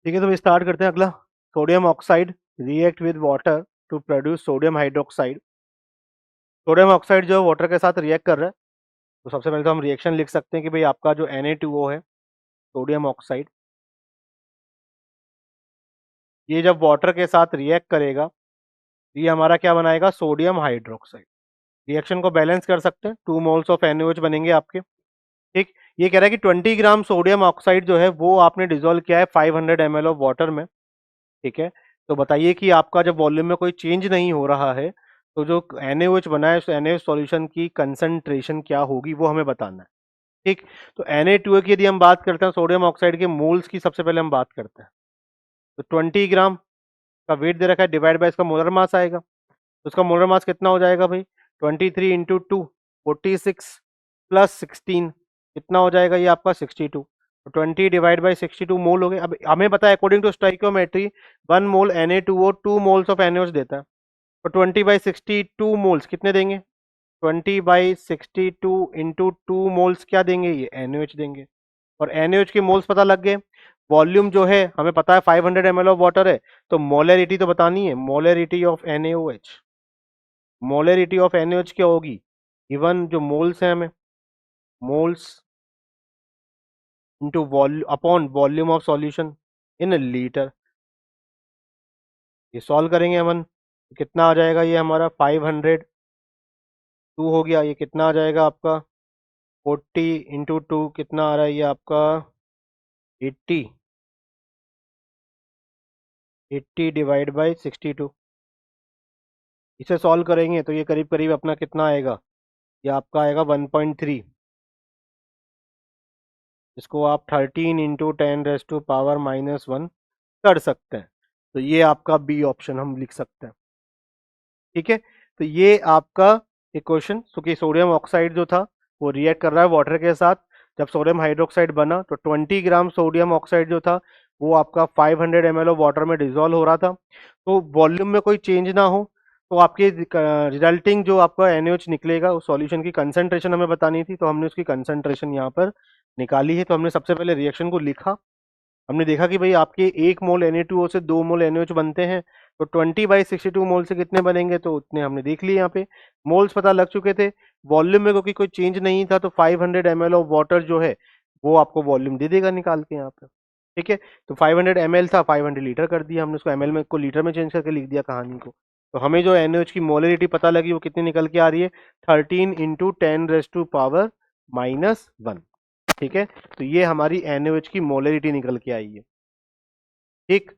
ठीक है, तो स्टार्ट करते हैं अगला। Sodium oxide react with water to produce sodium hydroxide. Sodium oxide जो है वाटर के साथ रिएक्ट कर रहा है। तो सबसे पहले तो हम रिएक्शन लिख सकते हैं कि भाई आपका जो Na2O है, सोडियम ऑक्साइड, ये जब वाटर के साथ रिएक्ट करेगा, ये हमारा क्या बनाएगा, सोडियम हाइड्रोक्साइड। रिएक्शन को बैलेंस कर सकते हैं, 2 मोल्स ऑफ NaOH बनेंगे आपके। ठीक। ये कह रहा है कि 20 ग्राम सोडियम ऑक्साइड जो है वो आपने डिजोल्व किया है 500 ml ऑफ वाटर में। ठीक है। तो बताइए कि आपका जब वॉल्यूम में कोई चेंज नहीं हो रहा है, तो जो NaOH बना है उस NaOH सॉल्यूशन की कंसंट्रेशन क्या होगी वो हमें बताना है। ठीक। तो Na2O की यदि हम बात करते हैं, सोडियम ऑक्साइड के मोल्स की सबसे पहले हम बात करते हैं। तो 20 ग्राम का वेट दे रखा है, डिवाइड बाय इसका मोलर मास आएगा। तो उसका मोलर मास कितना हो जाएगा भाई, 23 इंटू 2, 46 प्लस 16 कितना हो जाएगा, ये आपका 62। तो 20 डिवाइड बाई 62 मोल हो गए। अब हमें पता है according to stoichiometry 1 mole Na2O 2 moles of NaOH देता है। तो 20 बाई 62 मोल्स कितने देंगे, 20 बाई 62 इंटू 2 मोल्स क्या देंगे, ये NaOH देंगे। और NaOH के मोल्स पता लग गए। वॉल्यूम जो है हमें पता है 500 ml ऑफ वाटर है, तो मोलरिटी तो बतानी है, molarity of NaOH। Molarity of NaOH क्या होगी, इवन जो मोल्स है हमें, moles into volume upon volume of solution in litre. ये सॉल्व करेंगे अपन, कितना आ जाएगा, ये हमारा 502 हो गया। ये कितना आ जाएगा आपका, 40 इंटू 2 कितना आ रहा है, ये आपका 80। 80 डिवाइड बाई 62, इसे सॉल्व करेंगे तो ये करीब करीब अपना कितना आएगा, ये आपका आएगा 1.3। इसको आप 13 इंटू 10⁻⁻⁻1 कर सकते हैं। तो ये आपका बी ऑप्शन हम लिख सकते हैं। ठीक है। तो ये आपका इक्वेशन, क्योंकि सोडियम ऑक्साइड जो था वो रिएक्ट कर रहा है वाटर के साथ। जब सोडियम हाइड्रोक्साइड बना तो 20 ग्राम सोडियम ऑक्साइड जो था वो आपका 500 ml ऑफ वाटर में डिजोल्व हो रहा था। तो वॉल्यूम में कोई चेंज ना हो, तो आपके रिजल्टिंग जो आपका NaOH निकलेगा उस सॉल्यूशन की कंसंट्रेशन हमें बतानी थी। तो हमने उसकी कंसंट्रेशन यहाँ पर निकाली है। तो हमने सबसे पहले रिएक्शन को लिखा। हमने देखा कि भाई आपके 1 मोल Na2O से 2 मोल NaOH बनते हैं। तो 20 बाई 62 मोल से कितने बनेंगे, तो उतने हमने देख लिए। यहाँ पे मोल्स पता लग चुके थे। वॉल्यूम में क्योंकि कोई चेंज नहीं था, तो 500 ml ऑफ वाटर जो है वो आपको वॉल्यूम दे देगा निकाल के यहाँ पे। ठीक है। तो 500 ml था, 500 लीटर कर दिया हमने उसको, ml में को लीटर में चेंज करके लिख दिया कहानी को। तो हमें जो NaOH की मोलरिटी पता लगी वो कितनी निकल के आ रही है, 13 इंटू 10⁻⁻1। ठीक है। तो ये हमारी NaOH की मोलरिटी निकल के आई है। ठीक।